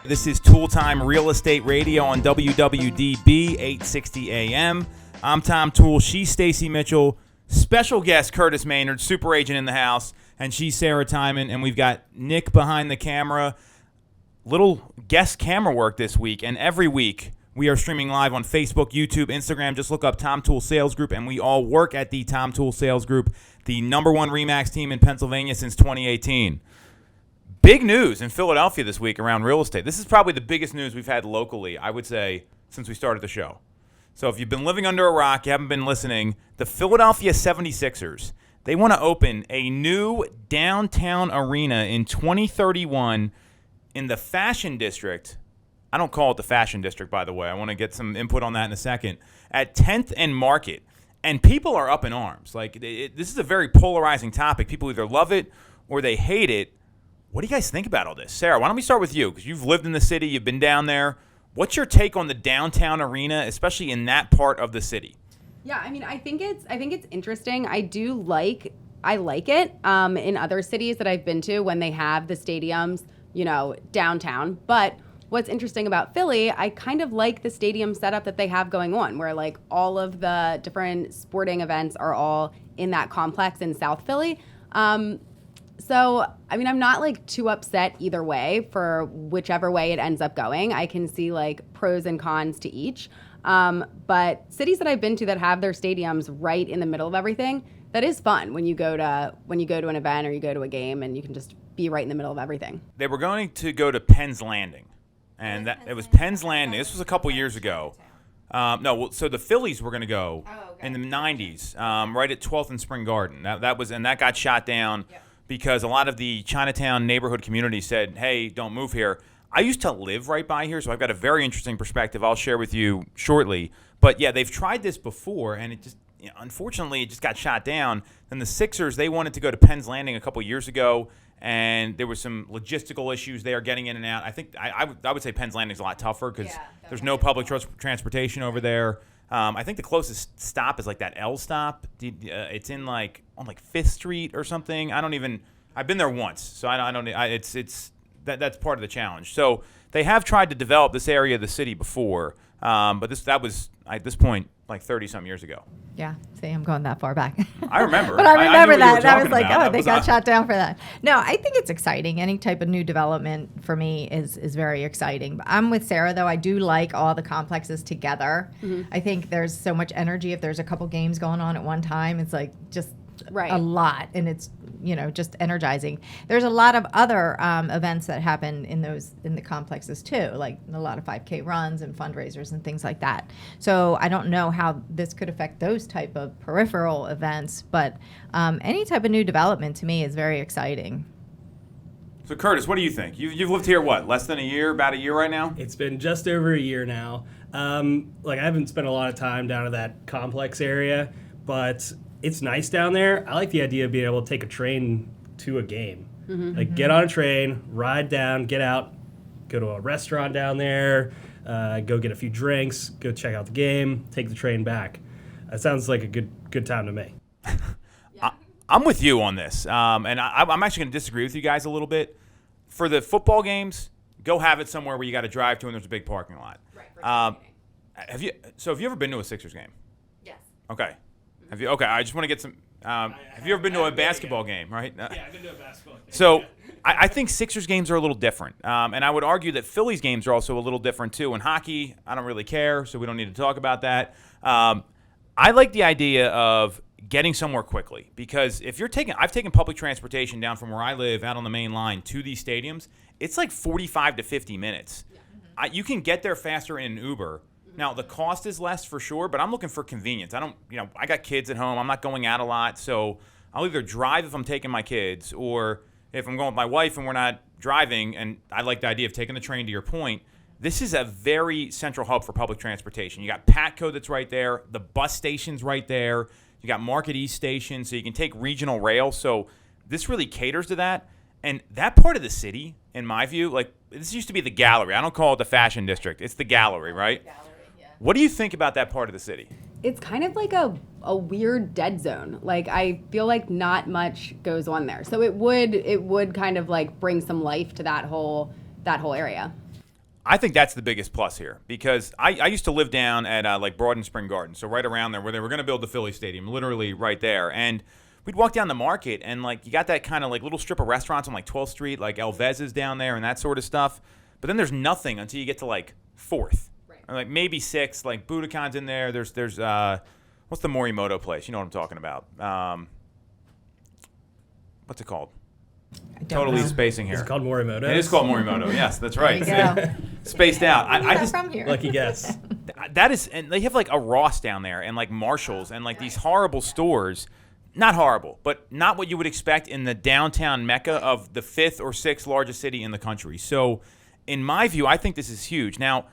This is Toole Time Real Estate Radio on WWDB 860 AM. I'm Tom Toole. She's Stacey Mitchell. Special guest Kurtis Maynard, super agent in the house, and she's Sarah Tymon. And we've got Nick behind the camera. Little guest camera work this week, and every week we are streaming live on Facebook, YouTube, Instagram. Just look up Tom Toole Sales Group, and we all work at the Tom Toole Sales Group, the number one RE/MAX team in Pennsylvania since 2018. Big news in Philadelphia this week around real estate. This is probably the biggest news we've had locally, I would say, since we started the show. So if you've been living under a rock, you haven't been listening, the Philadelphia 76ers, they want to open a new downtown arena in 2031 in the Fashion District. I don't call it the Fashion District, by the way. I want to get some input on that in a second. At 10th and Market. And people are up in arms. This is a very polarizing topic. People either love it or they hate it. What do you guys think about all this? Sarah, why don't we start with you? Because you've lived in the city, you've been down there. What's your take on the downtown arena, especially in that part of the city? Yeah, I mean, I think it's interesting. I like it in other cities that I've been to when they have the stadiums, downtown. But what's interesting about Philly, I kind of like the stadium setup that they have going on, where like all of the different sporting events are all in that complex in South Philly. So, I mean, I'm not like too upset either way for whichever way it ends up going. I can see like pros and cons to each. But cities that I've been to that have their stadiums right in the middle of everything, that is fun when you go to an event or you go to a game and you can just be right in the middle of everything. They were going to go to Penn's Landing, and it was Penn's Landing. This was a couple years ago. So the Phillies were going to go in the 90s, right at 12th and Spring Garden. That got shot down. Yep. Because a lot of the Chinatown neighborhood community said, hey, don't move here. I used to live right by here, so I've got a very interesting perspective I'll share with you shortly. But, yeah, they've tried this before, and it just, unfortunately, it just got shot down. Then the Sixers, they wanted to go to Penn's Landing a couple years ago, and there were some logistical issues there getting in and out. I think I would say Penn's Landing is a lot tougher because there's no public transportation over there. I think the closest stop is like that L stop. It's in on 5th Street or something. I've been there once, so that's part of the challenge. So they have tried to develop this area of the city before, but that was at this point like 30-some years ago. Yeah, see, I'm going that far back. I remember. But I remember that. I was like, about. They got shot down for that. No, I think it's exciting. Any type of new development for me is very exciting. But I'm with Sarah, though. I do like all the complexes together. Mm-hmm. I think there's so much energy. If there's a couple games going on at one time, it's like just a lot, and it's just energizing. There's a lot of other events that happen in the complexes too, like a lot of 5K runs and fundraisers and things like that. So I don't know how this could affect those type of peripheral events, but any type of new development to me is very exciting. So Kurtis, what do you think? You've lived here less than a year, about a year right now? It's been just over a year now. I haven't spent a lot of time down at that complex area, but it's nice down there. I like the idea of being able to take a train to a game. Mm-hmm. Get on a train, ride down, get out, go to a restaurant down there, go get a few drinks, go check out the game, take the train back. That sounds like a good time to me. I'm with you on this, and I'm actually going to disagree with you guys a little bit. For the football games, go have it somewhere where you got to drive to and there's a big parking lot. Right. Have you ever been to a Sixers game? Yes. Okay. Have you? Okay, I just want to get some. Have you ever been to a basketball game? Right? Yeah, I've been to a basketball game. So I think Sixers games are a little different, and I would argue that Phillies games are also a little different too. In hockey, I don't really care, so we don't need to talk about that. I like the idea of getting somewhere quickly because I've taken public transportation down from where I live out on the main line to these stadiums. It's like 45 to 50 minutes. Yeah. Mm-hmm. You can get there faster in an Uber. Now, the cost is less for sure, but I'm looking for convenience. I got kids at home. I'm not going out a lot, so I'll either drive if I'm taking my kids or if I'm going with my wife and we're not driving, and I like the idea of taking the train to your point. This is a very central hub for public transportation. You got Patco that's right there. The bus station's right there. You got Market East Station, so you can take regional rail. So this really caters to that. And that part of the city, in my view, this used to be the Gallery. I don't call it the Fashion District. It's the Gallery, right? What do you think about that part of the city? It's kind of like a weird dead zone. I feel like not much goes on there. So it would kind of bring some life to that whole area. I think that's the biggest plus here because I used to live down at like Broad and Spring Gardens, so right around there where they were going to build the Philly Stadium, literally right there. And we'd walk down the market and like you got that kind of like little strip of restaurants on like 12th Street, like Elvez's down there and that sort of stuff. But then there's nothing until you get to like 4th. Right. Or like maybe 6th, like Budokan's in there. There's what's the Morimoto place? You know what I'm talking about. What's it called? Totally spacing here. Is it called Morimoto? It is called Morimoto. Yes, that's right. There you go. Spaced out. I just from here. Lucky guess. that is, and they have like a Ross down there and like Marshalls and like these horrible stores. Not horrible, but not what you would expect in the downtown mecca of the 5th or 6th largest city in the country. So, in my view, I think this is huge. Now,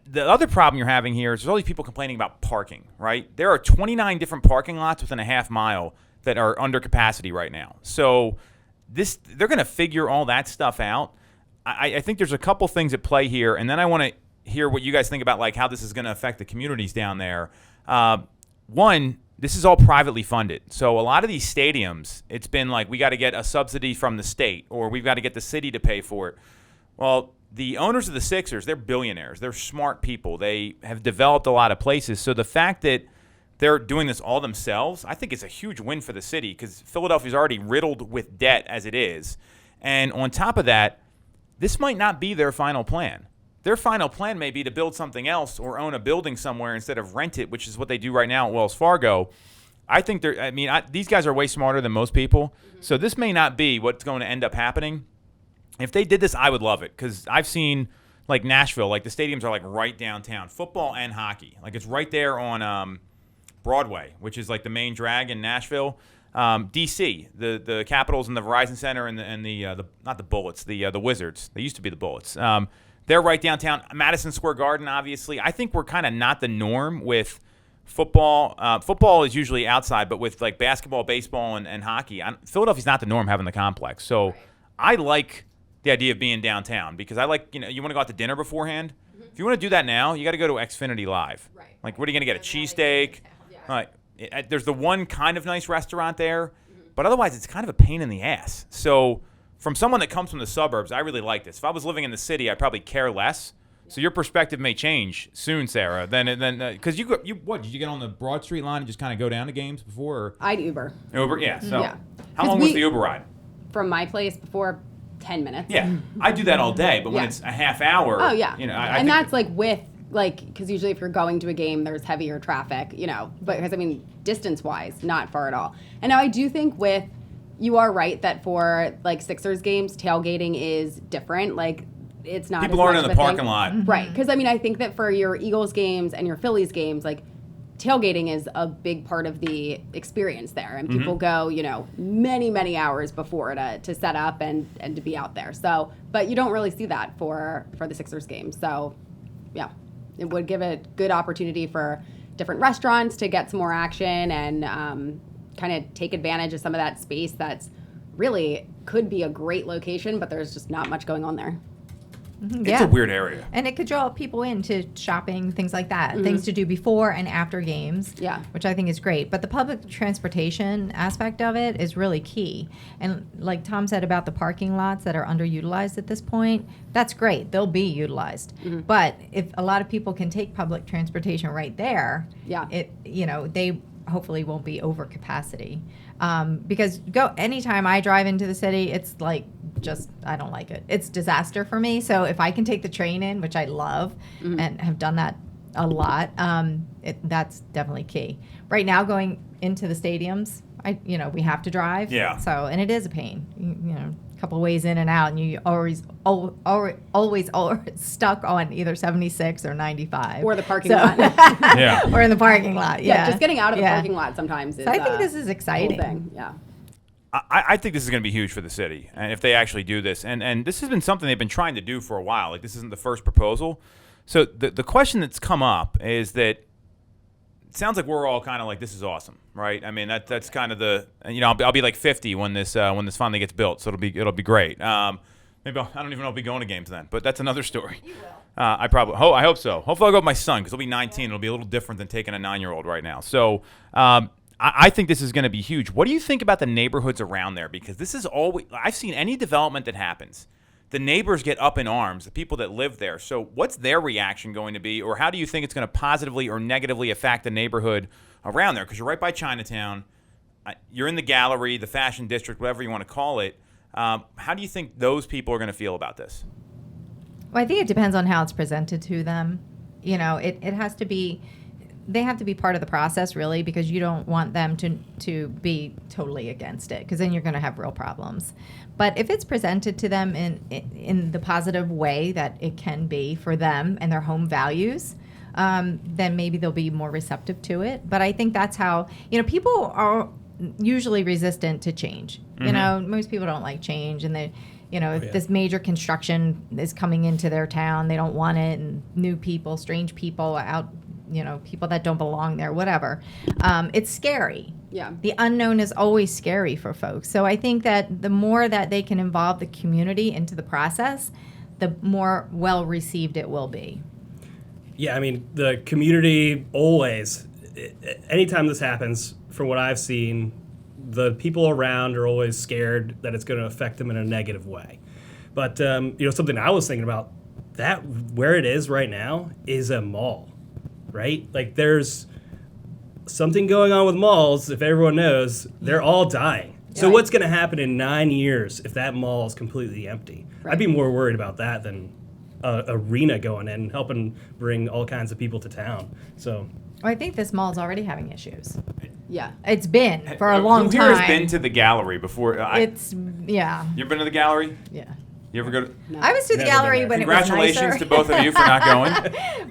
the other problem you're having here is there's all these people complaining about parking, right? There are 29 different parking lots within a half mile that are under capacity right now. So they're going to figure all that stuff out. I think there's a couple things at play here, and then I want to hear what you guys think about like how this is going to affect the communities down there. One, this is all privately funded. So a lot of these stadiums, it's been like we got to get a subsidy from the state or we've got to get the city to pay for it. Well, the owners of the Sixers, they're billionaires. They're smart people. They have developed a lot of places. So the fact that they're doing this all themselves, I think it's a huge win for the city because Philadelphia's already riddled with debt as it is. And on top of that, this might not be their final plan. Their final plan may be to build something else or own a building somewhere instead of rent it, which is what they do right now at Wells Fargo. I think these guys are way smarter than most people. So this may not be what's going to end up happening. If they did this, I would love it because I've seen like Nashville, like the stadiums are like right downtown, football and hockey. Like it's right there on Broadway, which is like the main drag in Nashville. DC, the Capitals and the Verizon Center and the not the Bullets, the Wizards. They used to be the Bullets. They're right downtown. Madison Square Garden, obviously. I think we're kind of not the norm with football. Football is usually outside, but with like basketball, baseball, and hockey, Philadelphia's not the norm having the complex. So right. I like the idea of being downtown because I like, you want to go out to dinner beforehand. Mm-hmm. If you want to do that now, you got to go to Xfinity Live. Right. Like, what are you going to get, a cheesesteak? Yeah. There's the one kind of nice restaurant there, but otherwise it's kind of a pain in the ass. So from someone that comes from the suburbs, I really like this. If I was living in the city, I'd probably care less. So your perspective may change soon, Sarah. Then because did you get on the Broad Street line and just kind of go down to games before? Or? I'd Uber. Uber, yeah. So yeah. How long was the Uber ride? From my place before 10 minutes. Yeah, I do that all day, but when it's a half hour, oh yeah, I that's like with because usually if you're going to a game, there's heavier traffic, but because distance-wise, not far at all. And now I do think you are right that for like Sixers games, tailgating is different. Like it's not people aren't in the parking lot, right? Because I think that for your Eagles games and your Phillies games, like tailgating is a big part of the experience there, and people go, many, many hours before to set up and to be out there. So, but you don't really see that for the Sixers game. So, yeah, it would give a good opportunity for different restaurants to get some more action and kind of take advantage of some of that space that's really could be a great location, but there's just not much going on there. It's a weird area. And it could draw people into shopping, things like that, things to do before and after games, which I think is great. But the public transportation aspect of it is really key. And like Tom said about the parking lots that are underutilized at this point, that's great. They'll be utilized. But if a lot of people can take public transportation right there, they hopefully won't be over capacity. Because anytime I drive into the city, it's like I don't like it. It's disaster for me. So if I can take the train in, which I love and have done that a lot, that's definitely key. Right now, going into the stadiums, we have to drive. Yeah. So, and it is a pain. A couple of ways in and out, and you always stuck on either 76 or 95 or the parking lot. Or in the parking lot. Yeah. Just getting out of the parking lot sometimes is. So I think this is exciting. Cool thing. Yeah. I think this is going to be huge for the city, and if they actually do this, and this has been something they've been trying to do for a while. Like this isn't the first proposal. So the question that's come up is that it sounds like we're all kind of like, this is awesome, right? That's kind of the I'll be like 50 when this finally gets built, so it'll be great. Maybe I don't even know if I'll be going to games then, but that's another story. You will. I hope so. Hopefully I'll go with my son because he'll be 19. It'll be a little different than taking a 9-year-old right now. So. I think this is going to be huge. What do you think about the neighborhoods around there? Because this is always – I've seen any development that happens the neighbors get up in arms, the people that live there. So what's their reaction going to be, or how do you think it's going to positively or negatively affect the neighborhood around there? Because you're right by Chinatown. You're in the gallery, the fashion district, whatever you want to call it. How do you think those people are going to feel about this? Well, I think it depends on how it's presented to them. You know, it has to be, they have to be part of the process, really, because you don't want them to be totally against it, because then you're going to have real problems. But if it's presented to them in the positive way that it can be for them and their home values, then maybe they'll be more receptive to it. But I think that's how, people are usually resistant to change. Mm-hmm. Most people don't like change, and they, if this major construction is coming into their town, they don't want it, and new people, strange people out, people that don't belong there, whatever. It's scary. Yeah. The unknown is always scary for folks. So I think that the more that they can involve the community into the process, the more well received it will be. Yeah, I mean, the community always, anytime this happens, from what I've seen, the people around are always scared that it's going to affect them in a negative way. But, something I was thinking about, that where it is right now is a mall, right? Like, there's something going on with malls, if everyone knows, they're all dying. So what's going to happen in 9 years if that mall is completely empty? Right. I'd be more worried about that than arena going in, helping bring all kinds of people to town. So I think this mall is already having issues. Yeah. It's been for a long Who time. here has been to the gallery before? It's, yeah. You ever been to the gallery? Yeah. You ever go to? No. I was to the Never gallery been when there. it was nicer. Congratulations to both of you for not going.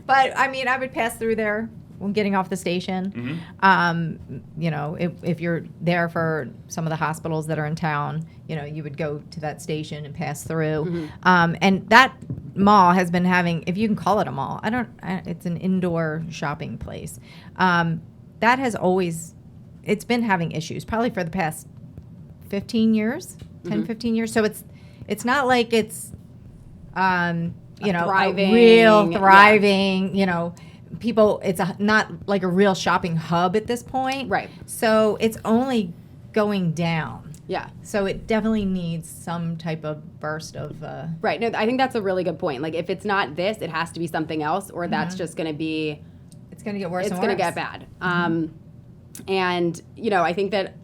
But I mean, I would pass through there when getting off the station. Mm-hmm. If you're there for some of the hospitals that are in town, you would go to that station and pass through. And that mall has been having, if you can call it a mall, it's an indoor shopping place. That has always, it's been having issues, probably for the past 15 years, 10, 15 years. So it's not like it's, thriving, a real thriving, people, it's not like a real shopping hub at this point. Right. So it's only going down. Yeah. So it definitely needs some type of burst of... Right. No, I think that's a really good point. Like, if it's not this, it has to be something else, or that's just going to be... It's going to get worse and It's worse. going to get bad. And, I think that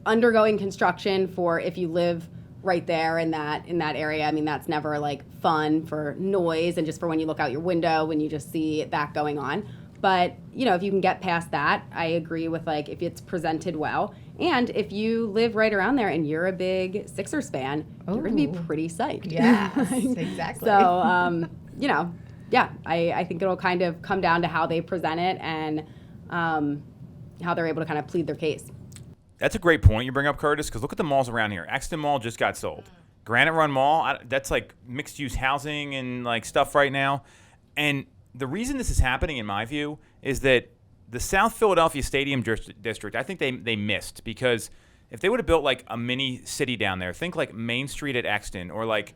undergoing construction for if you live right there in that area, I mean, that's never like fun for noise and just for when you look out your window when you just see that going on. But, if you can get past that, I agree with, like, if it's presented well. And if you live right around there and you're a big Sixers fan, you're going to be pretty psyched. Yes, exactly. So, yeah, I think it'll kind of come down to how they present it and how they're able to kind of plead their case. That's a great point you bring up, Kurtis, because look at the malls around here. Exton Mall just got sold. Granite Run Mall, that's like mixed-use housing and like stuff right now. And the reason this is happening, in my view, is that the South Philadelphia Stadium District, I think they missed, because if they would have built like a mini city down there, think like Main Street at Exton, or like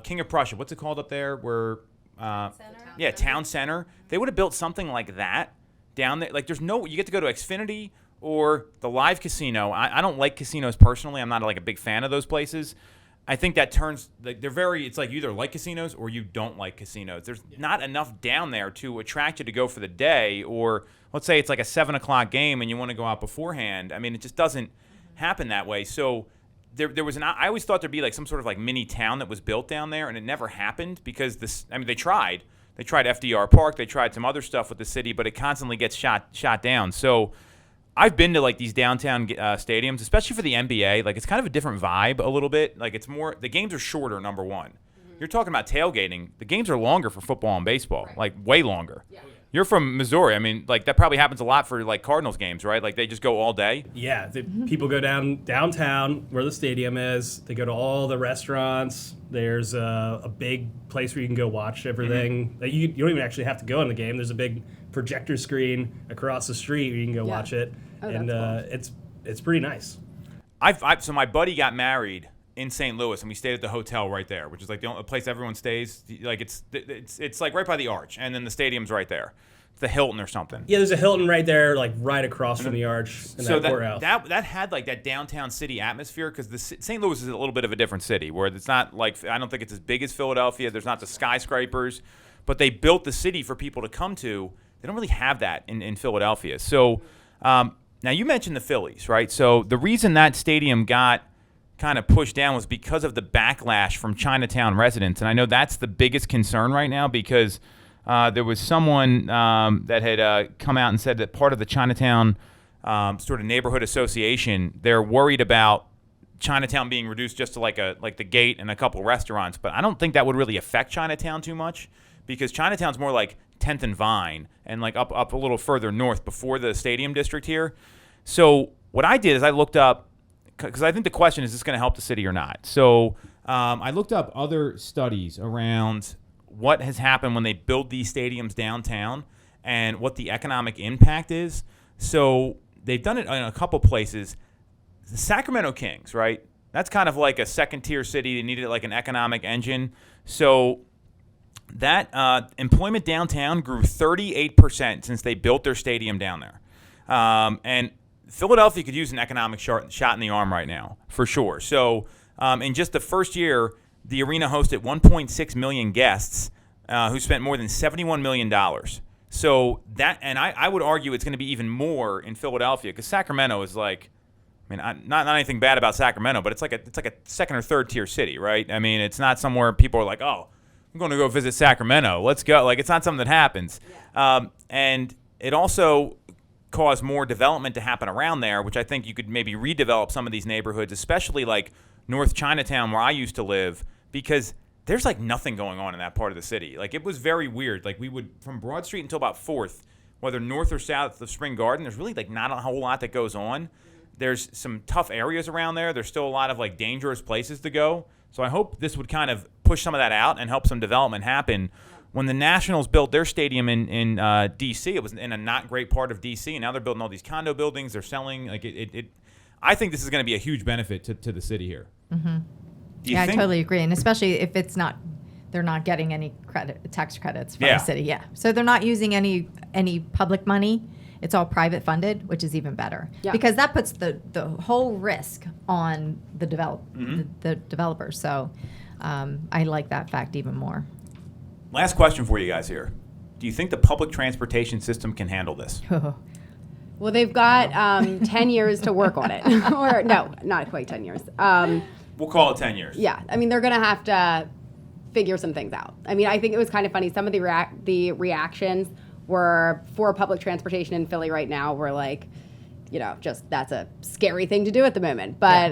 King of Prussia, what's it called up there? Where Town Center. They would have built something like that down there. Like, you get to go to Xfinity or the Live Casino. I don't like casinos personally. I'm not like a big fan of those places. I think that turns, it's like you either like casinos or you don't like casinos. There's not enough down there to attract you to go for the day, or let's say it's like a 7 o'clock game and you want to go out beforehand. I mean, it just doesn't happen that way. So there was I always thought there'd be like some sort of like mini town that was built down there, and it never happened because they tried. They tried FDR Park. They tried some other stuff with the city, but it constantly gets shot down. So I've been to like these downtown stadiums, especially for the NBA. Like, it's kind of a different vibe a little bit. Like, it's more, the games are shorter, number one. You're talking about tailgating. The games are longer for football and baseball, like way longer. Yeah. You're from Missouri. I mean, like, that probably happens a lot for like Cardinals games, right? Like, they just go all day. Yeah, people go downtown where the stadium is. They go to all the restaurants. There's a big place where you can go watch everything. Mm-hmm. You don't even actually have to go in the game. There's a big projector screen across the street where you can go watch it. Oh, and cool. it's pretty nice. So my buddy got married in St. Louis, and we stayed at the hotel right there, which is like the only place everyone stays. Like, it's like right by the Arch, and then the stadium's right there. the Hilton or something. Yeah, there's a Hilton right there, like right across from the arch in So that courthouse. that had like that downtown city atmosphere, because St. Louis is a little bit of a different city, where it's not like, I don't think it's as big as Philadelphia. There's not the skyscrapers, but they built the city for people to come to. They don't really have that in Philadelphia. So now you mentioned the Phillies, right? So the reason that stadium got kind of pushed down was because of the backlash from Chinatown residents, and I know that's the biggest concern right now, because there was someone that had come out and said that part of the Chinatown sort of neighborhood association, they're worried about Chinatown being reduced just to like the gate and a couple restaurants. But I don't think that would really affect Chinatown too much, because Chinatown's more like 10th and Vine and like up a little further north before the stadium district here. So what I did is I looked up, because I think the question is this going to help the city or not. So I looked up other studies around what has happened when they build these stadiums downtown and what the economic impact is. So they've done it in a couple places. The Sacramento Kings, right? That's kind of like a second-tier city. They needed like an economic engine. So that employment downtown grew 38% since they built their stadium down there. And Philadelphia could use an economic shot in the arm right now, for sure. So in just the first year, the arena hosted 1.6 million guests who spent more than $71 million. So that, and I would argue it's going to be even more in Philadelphia, because Sacramento is like, I mean, not anything bad about Sacramento, but it's like a second or third tier city, right? I mean, it's not somewhere people are like, oh, I'm going to go visit Sacramento. Let's go. Like, it's not something that happens. Yeah. And it also caused more development to happen around there, which I think you could maybe redevelop some of these neighborhoods, especially like North Chinatown, where I used to live, because there's like nothing going on in that part of the city. Like, it was very weird. Like, we would, from Broad Street until about 4th, whether north or south of Spring Garden, there's really like not a whole lot that goes on. There's some tough areas around there. There's still a lot of like dangerous places to go. So I hope this would kind of push some of that out and help some development happen. When the Nationals built their stadium in D.C., it was in a not great part of D.C., and now they're building all these condo buildings. They're selling. Like I think this is going to be a huge benefit to the city here. Mm-hmm. Yeah, I totally agree, and especially if it's not, they're not getting any tax credits from the city. Yeah, so they're not using any public money. It's all private funded, which is even better, because that puts the whole risk on the developers. So I like that fact even more. Last question for you guys here. Do you think the public transportation system can handle this? Well, they've got 10 years to work on it. Or no, not quite 10 years. We'll call it 10 years. Yeah. I mean, they're going to have to figure some things out. I mean, I think it was kind of funny. Some of the reactions were for public transportation in Philly right now were like, just that's a scary thing to do at the moment. But,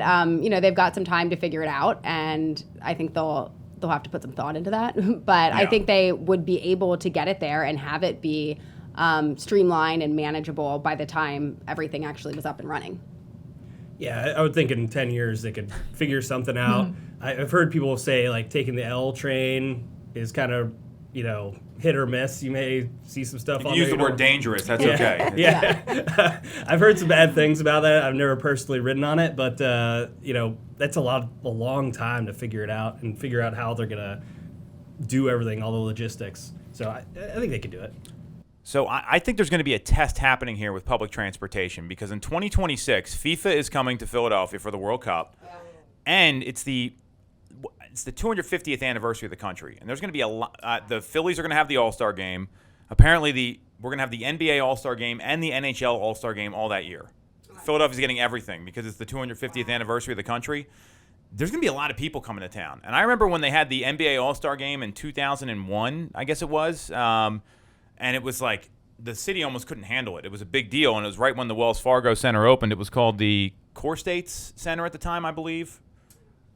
they've got some time to figure it out. And I think they'll have to put some thought into that. But I think they would be able to get it there and have it be streamlined and manageable by the time everything actually was up and running. Yeah, I would think in 10 years they could figure something out. I've heard people say, like, taking the L train is kind of, hit or miss. You may see some stuff on there. Use the word dangerous. That's okay. Yeah. I've heard some bad things about that. I've never personally ridden on it, but, that's a long time to figure it out and figure out how they're going to do everything, all the logistics. So I think they could do it. So I think there's going to be a test happening here with public transportation, because in 2026, FIFA is coming to Philadelphia for the World Cup, and it's the 250th anniversary of the country, and there's going to be a lot. The Phillies are going to have the All-Star game. Apparently, we're going to have the NBA All-Star game and the NHL All-Star game all that year. Philadelphia's getting everything because it's the 250th anniversary of the country. There's going to be a lot of people coming to town, and I remember when they had the NBA All-Star game in 2001, I guess it was. And it was like the city almost couldn't handle it. It was a big deal, and it was right when the Wells Fargo Center opened. It was called the Core States Center at the time, I believe.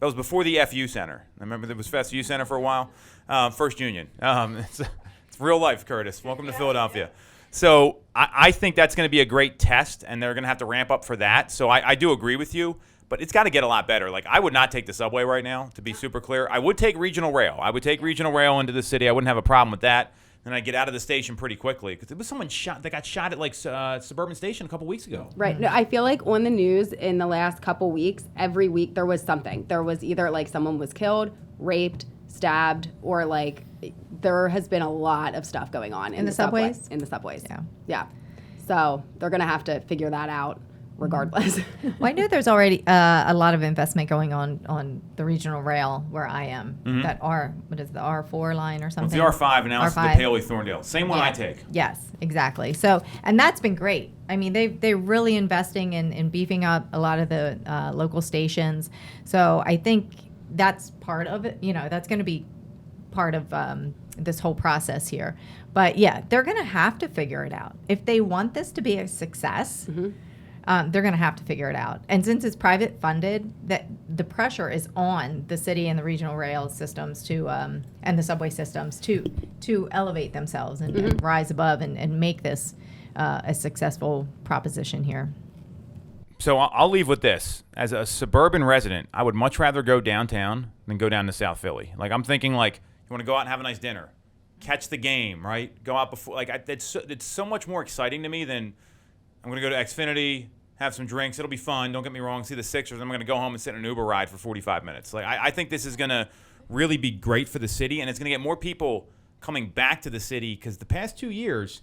That was before the FU Center. I remember there was FU Center for a while. First Union. It's real life, Kurtis. Welcome to Philadelphia. So I think that's going to be a great test, and they're going to have to ramp up for that. So I do agree with you, but it's got to get a lot better. Like, I would not take the subway right now, to be super clear. I would take regional rail. I would take regional rail into the city. I wouldn't have a problem with that. And I get out of the station pretty quickly, because there was someone that got shot at like Suburban Station a couple weeks ago. Right. No, I feel like on the news in the last couple weeks, every week there was something. There was either like someone was killed, raped, stabbed, or like there has been a lot of stuff going on in the subways? In the subways. Yeah. Yeah. So they're going to have to figure that out regardless. Well, I know there's already a lot of investment going on the regional rail where I am. That what is the R4 line or something? Well, it's the R5, and now it's the R5. Paley Thorndale. Same one I take. Yes, exactly. So, and that's been great. I mean, they're really investing in beefing up a lot of the local stations. So I think that's part of it. That's going to be part of this whole process here. But yeah, they're going to have to figure it out. If they want this to be a success, they're going to have to figure it out. And since it's private funded, that the pressure is on the city and the regional rail systems to and the subway systems to elevate themselves and rise above and make this a successful proposition here. So I'll leave with this. As a suburban resident, I would much rather go downtown than go down to South Philly. Like, I'm thinking, like, you want to go out and have a nice dinner, catch the game, right? Go out before. Like, it's so much more exciting to me than I'm going to go to Xfinity, have some drinks. It'll be fun. Don't get me wrong. See the Sixers. I'm going to go home and sit in an Uber ride for 45 minutes. Like, I think this is going to really be great for the city, and it's going to get more people coming back to the city because the past 2 years,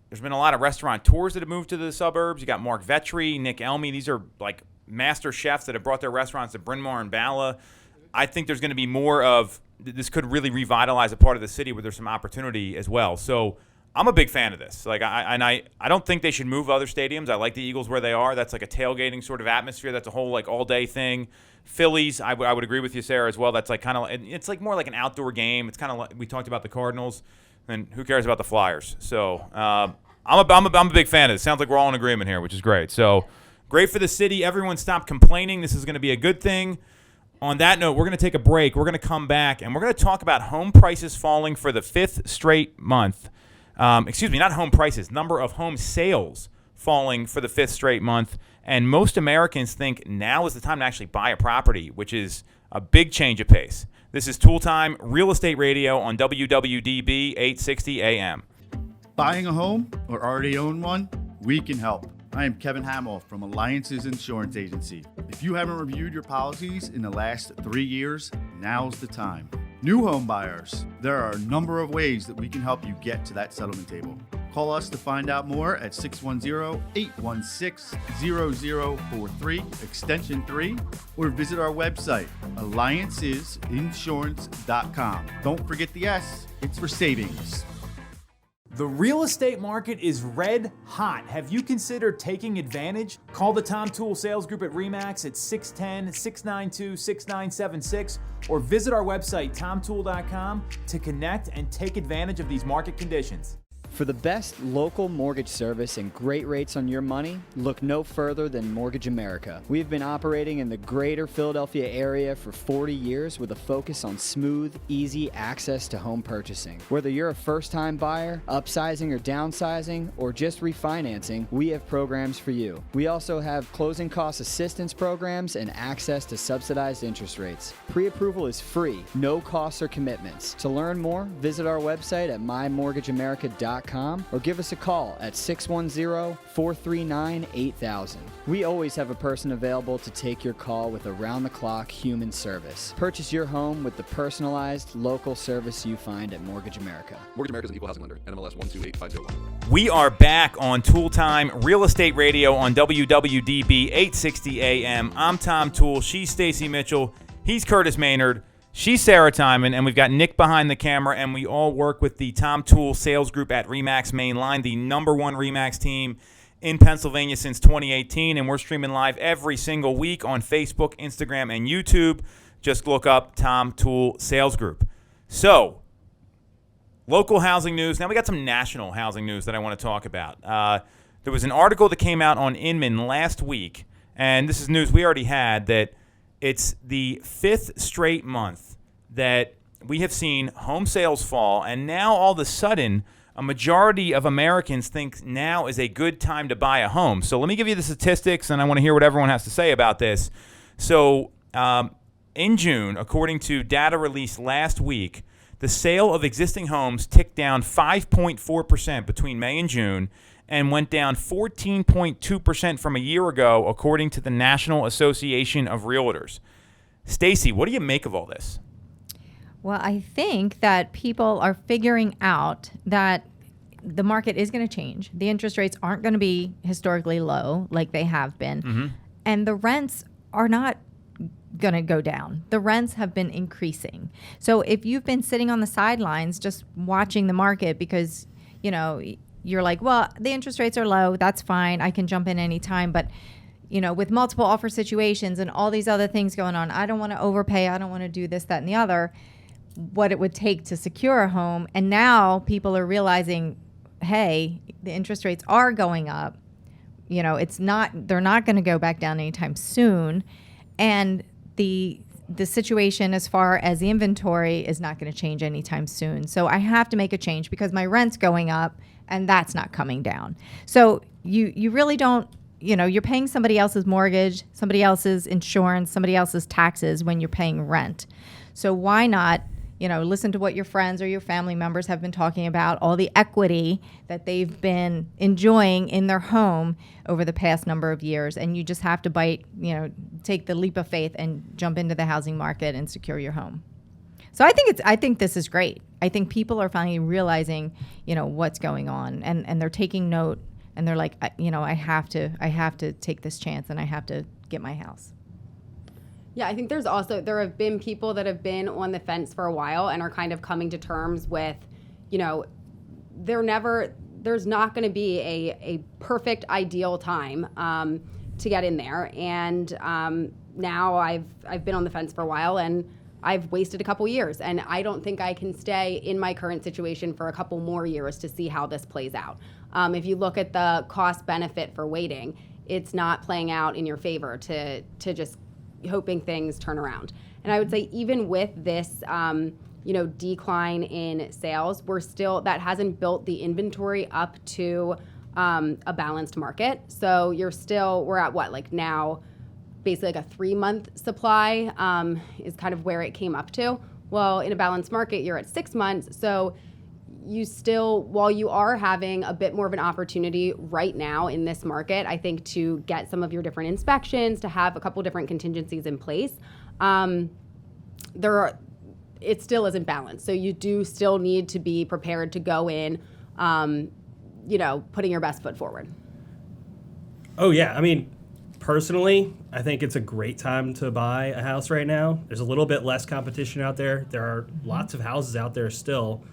there's been a lot of restaurateurs that have moved to the suburbs. You got Mark Vetri, Nick Elmy. These are like master chefs that have brought their restaurants to Bryn Mawr and Bala. I think there's going to be more of this. Could really revitalize a part of the city where there's some opportunity as well. So I'm a big fan of this. Like, I don't think they should move other stadiums. I like the Eagles where they are. That's like a tailgating sort of atmosphere. That's a whole like all day thing. Phillies, I would agree with you, Sarah, as well. That's like kind of it's like more like an outdoor game. It's kind of like we talked about the Cardinals. And who cares about the Flyers? So I'm a big fan of this. Sounds like we're all in agreement here, which is great. So great for the city. Everyone stop complaining. This is going to be a good thing. On that note, we're going to take a break. We're going to come back, and we're going to talk about home prices falling for the fifth straight month. Not home prices, number of home sales falling for the fifth straight month. And most Americans think now is the time to actually buy a property, which is a big change of pace. This is Toole Time, Real Estate Radio on WWDB 860 AM. Buying a home or already own one? We can help. I am Kevin Hamill from Alliances Insurance Agency. If you haven't reviewed your policies in the last 3 years, now's the time. New home buyers, there are a number of ways that we can help you get to that settlement table. Call us to find out more at 610-816-0043, extension 3, or visit our website, alliancesinsurance.com. Don't forget the S, it's for savings. The real estate market is red hot. Have you considered taking advantage? Call the Tom Toole Sales Group at RE/MAX at 610-692-6976 or visit our website, tomtoole.com, to connect and take advantage of these market conditions. For the best local mortgage service and great rates on your money, look no further than Mortgage America. We have been operating in the greater Philadelphia area for 40 years with a focus on smooth, easy access to home purchasing. Whether you're a first-time buyer, upsizing or downsizing, or just refinancing, we have programs for you. We also have closing cost assistance programs and access to subsidized interest rates. Pre-approval is free, no costs or commitments. To learn more, visit our website at mymortgageamerica.com or give us a call at 610-439-8000. We always have a person available to take your call with around-the-clock human service. Purchase your home with the personalized local service you find at Mortgage America. Mortgage America is an equal housing lender. NMLS 128501. We are back on Toole Time, Real Estate Radio on WWDB 860 AM. I'm Tom Toole. She's Stacey Mitchell. He's Kurtis Maynard. She's Sarah Tymon, and we've got Nick behind the camera, and we all work with the Tom Toole Sales Group at RE/MAX Main Line, the number one RE/MAX team in Pennsylvania since 2018, and we're streaming live every single week on Facebook, Instagram, and YouTube. Just look up Tom Toole Sales Group. So, local housing news. Now we got some national housing news that I want to talk about. There was an article that came out on Inman last week, and this is news we already had, that it's the fifth straight month that we have seen home sales fall, and now all of a sudden, a majority of Americans think now is a good time to buy a home. So let me give you the statistics, and I want to hear what everyone has to say about this. So in June, according to data released last week, the sale of existing homes ticked down 5.4% between May and June, and went down 14.2% from a year ago, according to the National Association of Realtors. Stacey, what do you make of all this? Well, I think that people are figuring out that the market is going to change. The interest rates aren't going to be historically low like they have been. And the rents are not going to go down. The rents have been increasing. So if you've been sitting on the sidelines just watching the market because, you're like, well, the interest rates are low, that's fine, I can jump in anytime. But, with multiple offer situations and all these other things going on, I don't want to overpay, I don't want to do this, that, and the other, what it would take to secure a home. And now people are realizing, hey, the interest rates are going up. They're not going to go back down anytime soon. And the situation as far as the inventory is not going to change anytime soon. So I have to make a change because my rent's going up and that's not coming down. So you really don't, you're paying somebody else's mortgage, somebody else's insurance, somebody else's taxes when you're paying rent. So why not, listen to what your friends or your family members have been talking about, all the equity that they've been enjoying in their home over the past number of years. And you just have to take the leap of faith and jump into the housing market and secure your home. So I think this is great. I think people are finally realizing, what's going on and they're taking note and they're like, I have to take this chance and I have to get my house. Yeah, I think there have been people that have been on the fence for a while and are kind of coming to terms with, there's not going to be a perfect ideal time to get in there. And now I've been on the fence for a while and I've wasted a couple years, and I don't think I can stay in my current situation for a couple more years to see how this plays out. If you look at the cost benefit for waiting, it's not playing out in your favor to just hoping things turn around. And I would say even with this, decline in sales, that hasn't built the inventory up to a balanced market. So we're at now, basically like a 3-month supply is kind of where it came up to. Well, in a balanced market, you're at 6 months. So while you are having a bit more of an opportunity right now in this market, I think to get some of your different inspections, to have a couple different contingencies in place, it still isn't balanced. So you do still need to be prepared to go in, putting your best foot forward. Oh, yeah. I mean, personally, I think it's a great time to buy a house right now. There's a little bit less competition out there. There are lots of houses out there still.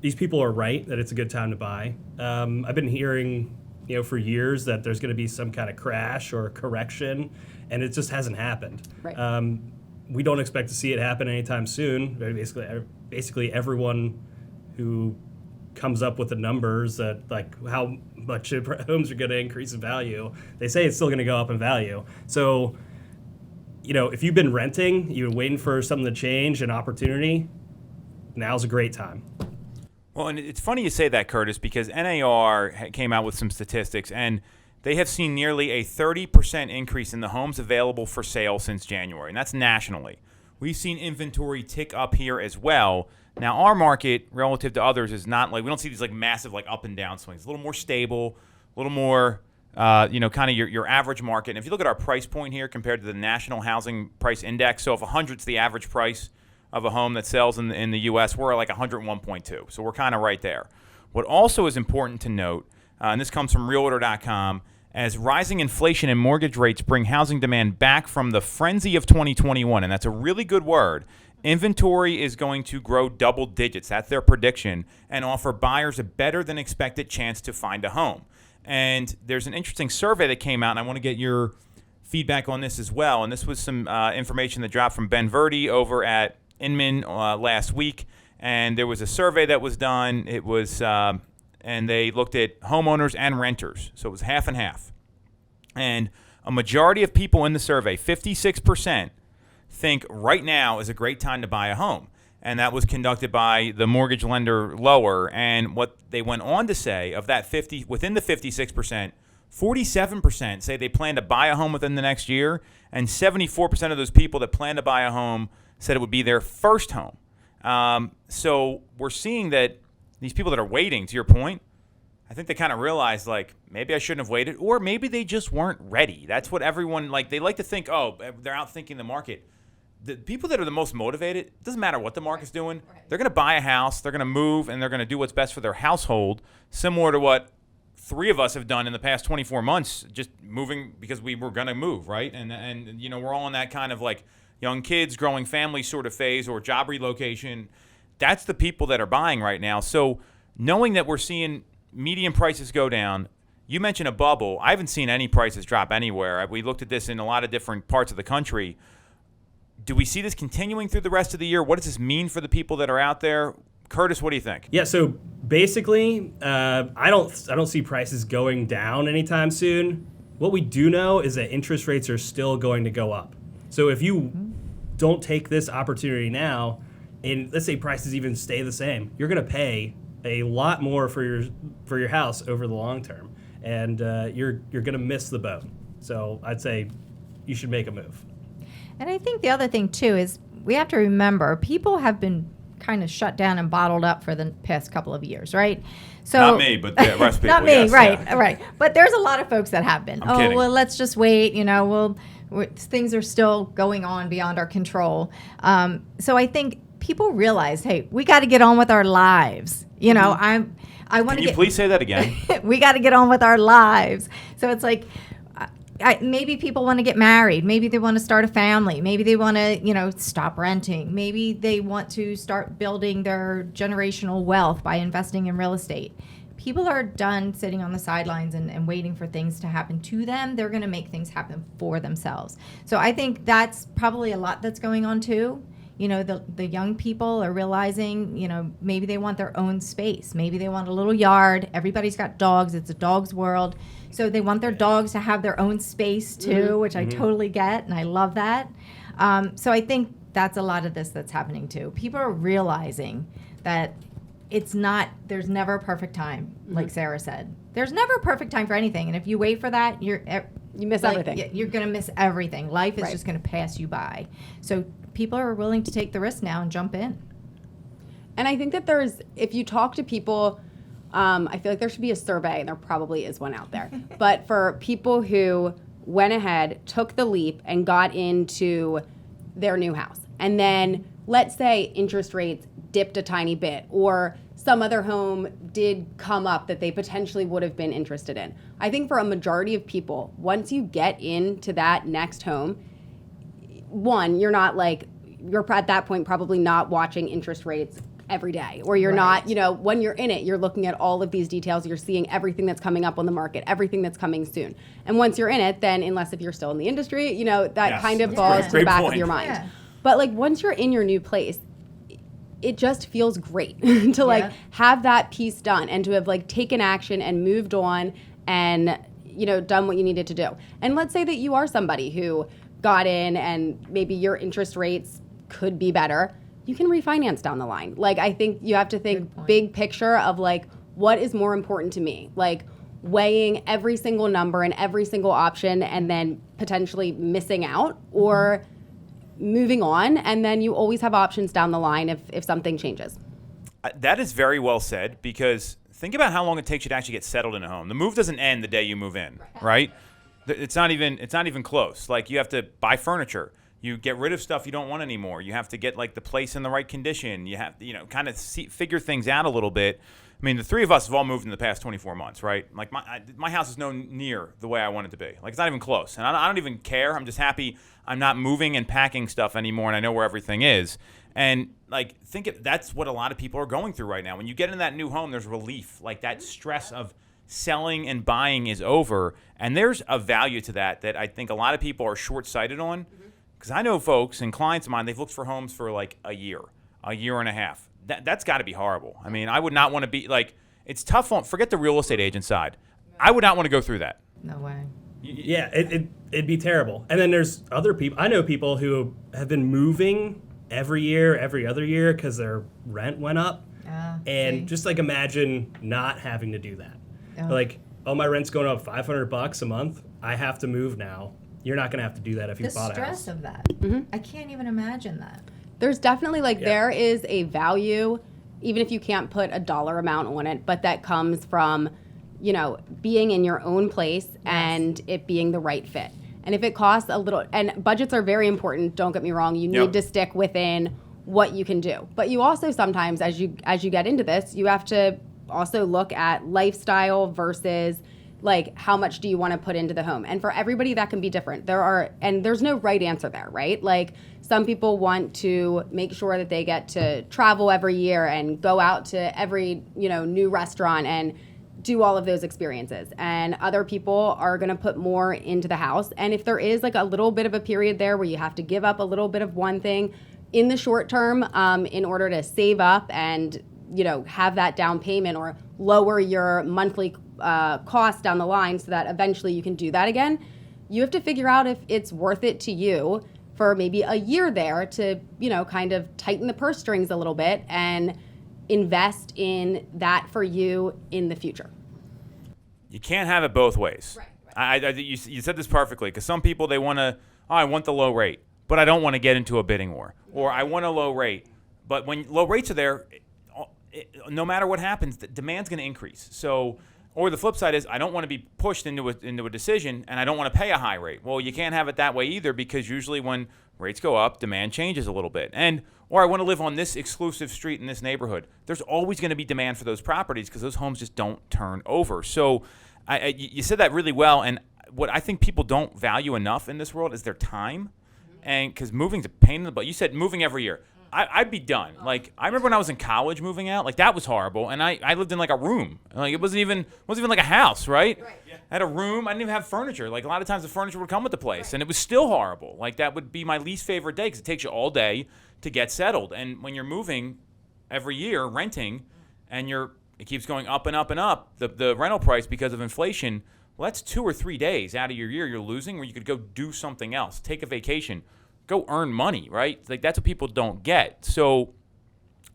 These people are right that it's a good time to buy. I've been hearing, for years that there's going to be some kind of crash or correction, and it just hasn't happened. Right. We don't expect to see it happen anytime soon. Basically, everyone who comes up with the numbers that how much homes are going to increase in value, they say it's still going to go up in value. So, if you've been renting, you've been waiting for something to change, an opportunity, now's a great time. Well, and it's funny you say that, Kurtis, because NAR came out with some statistics, and they have seen nearly a 30% increase in the homes available for sale since January, and that's nationally. We've seen inventory tick up here as well. Now, our market, relative to others, is not we don't see these massive up and down swings. It's a little more stable, a little more, kind of your average market. And if you look at our price point here compared to the National Housing Price Index, so if 100's the average price of a home that sells in the U.S., we're at 101.2. So we're kind of right there. What also is important to note, and this comes from Realtor.com, as rising inflation and mortgage rates bring housing demand back from the frenzy of 2021, and that's a really good word, inventory is going to grow double digits. That's their prediction, and offer buyers a better than expected chance to find a home. And there's an interesting survey that came out, and I want to get your feedback on this as well. And this was some information that dropped from Ben Verdi over at Inman last week, and there was a survey that was done. It was, and they looked at homeowners and renters, so it was half and half. And a majority of people in the survey, 56%, think right now is a great time to buy a home, and that was conducted by the mortgage lender Lower. And what they went on to say, of that within the 56%, 47% say they plan to buy a home within the next year, and 74% of those people that plan to buy a home said it would be their first home. So we're seeing that these people that are waiting, to your point, I think they kind of realized, maybe I shouldn't have waited, or maybe they just weren't ready. That's what everyone, they like to think, they're out thinking the market. the people that are the most motivated, it doesn't matter what the market's doing, they're going to buy a house, they're going to move, and they're going to do what's best for their household, similar to what 3 of us have done in the past 24 months, just moving because we were going to move, right? And you know, we're all in that kind of like young kids, growing family sort of phase or job relocation. That's the people that are buying right now. So knowing that we're seeing median prices go down, you mentioned a bubble. I haven't seen any prices drop anywhere. We looked at this in a lot of different parts of the country. Do we see this continuing through the rest of the year? What does this mean for the people that are out there? Kurtis, what do you think? Yeah, so basically, I don't see prices going down anytime soon. What we do know is that interest rates are still going to go up. So if you don't take this opportunity now, and let's say prices even stay the same, you're going to pay a lot more for your house over the long term, and you're going to miss the boat. So I'd say you should make a move. And I think the other thing, too, is we have to remember people have been kind of shut down and bottled up for the past couple of years, right? So Not me, but the rest of people. Not me, yes, right, yeah. right. But there's a lot of folks that have been. I'm kidding. Well, let's just wait, you know, things are still going on beyond our control. So I think people realize, hey, we got to get on with our lives. You know, I want to Can you please say that again? we got to get on with our lives. So it's like, maybe people want to get married. Maybe they want to start a family. Maybe they want to, you know, stop renting. Maybe they want to start building their generational wealth by investing in real estate. People are done sitting on the sidelines and waiting for things to happen to them. They're going to make things happen for themselves. So I think that's probably a lot that's going on too. You know, the young people are realizing, you know, maybe they want their own space. Maybe they want a little yard. Everybody's got dogs. It's a dog's world. So they want their dogs to have their own space too, which I totally get, and I love that. So I think that's a lot of this that's happening too. People are realizing that there's never a perfect time, like Sarah said. There's never a perfect time for anything, and if you wait for that, you miss everything. You're going to miss everything. Life is just going to pass you by. So people are willing to take the risk now and jump in. And I think that if you talk to people, I feel like there should be a survey, and there probably is one out there. But for people who went ahead, took the leap, and got into their new house, and then let's say interest rates dipped a tiny bit, or some other home did come up that they potentially would have been interested in. I think for a majority of people, once you get into that next home, one, you're at that point probably not watching interest rates every day, or you're not, you know, when you're in it, you're looking at all of these details, you're seeing everything that's coming up on the market, everything that's coming soon. And once you're in it, then unless if you're still in the industry, you know, that kind of falls to the back of your mind. Yeah. But like once you're in your new place, it just feels great to like have that piece done and to have like taken action and moved on and, you know, done what you needed to do. And let's say that you are somebody who got in and maybe your interest rates could be better. You can refinance down the line. Like, I think you have to think big picture of like, what is more important to me? Like weighing every single number and every single option and then potentially missing out or moving on. And then you always have options down the line if something changes. That is very well said, because think about how long it takes you to actually get settled in a home. The move doesn't end the day you move in, right? It's not even close. Like, you have to buy furniture. You get rid of stuff you don't want anymore. You have to get like the place in the right condition. You have to, you know, kind of figure things out a little bit. I mean, the 3 of us have all moved in the past 24 months, right? Like my house is no near the way I want it to be. Like, it's not even close. And I don't even care. I'm just happy I'm not moving and packing stuff anymore, and I know where everything is. And like, that's what a lot of people are going through right now. When you get in that new home, there's relief. Like, that stress of selling and buying is over. And there's a value to that I think a lot of people are short-sighted on. Because I know folks and clients of mine, they've looked for homes for like a year and a half. That's got to be horrible. I mean, I would not want to be like, it's tough forget the real estate agent side. I would not want to go through that. No way. Yeah, it'd be terrible. And then there's other people. I know people who have been moving every year, every other year because their rent went up. And just like imagine not having to do that. Like, oh, my rent's going up $500 a month. I have to move now. You're not going to have to do that if you bought a house. The stress of that. I can't even imagine that. There's definitely there is a value, even if you can't put a dollar amount on it, but that comes from, you know, being in your own place and it being the right fit. And if it costs a little, and budgets are very important, don't get me wrong, you need to stick within what you can do. But you also sometimes, as you get into this, you have to also look at lifestyle versus like how much do you want to put into the home. And for everybody that can be different. There's no right answer there, right? Like some people want to make sure that they get to travel every year and go out to every, new restaurant and do all of those experiences. And other people are going to put more into the house. And if there is like a little bit of a period there where you have to give up a little bit of one thing in the short term in order to save up and, have that down payment or lower your monthly cost down the line so that eventually you can do that again, you have to figure out if it's worth it to you for maybe a year there to, kind of tighten the purse strings a little bit and invest in that for you in the future. You can't have it both ways. Right. You said this perfectly, because some people, they want to, I want the low rate, but I don't want to get into a bidding war. Or I want a low rate, but when low rates are there, no matter what happens, the demand's going to increase. So, or the flip side is, I don't want to be pushed into a decision, and I don't want to pay a high rate. Well, you can't have it that way either, because usually when rates go up, demand changes a little bit. Or I want to live on this exclusive street in this neighborhood. There's always going to be demand for those properties because those homes just don't turn over. So you said that really well. And what I think people don't value enough in this world is their time. And because moving's a pain in the butt. You said moving every year. I'd be done. Like, I remember when I was in college moving out, like that was horrible. And I lived in like a room. Like it wasn't even like a house, right? Yeah. I had a room. I didn't even have furniture. Like a lot of times the furniture would come with the place, and it was still horrible. Like that would be my least favorite day because it takes you all day to get settled. And when you're moving every year, renting, and it keeps going up and up and up, the rental price because of inflation, well, that's 2 or 3 days out of your year you're losing where you could go do something else, take a vacation, go earn money, right? Like that's what people don't get. So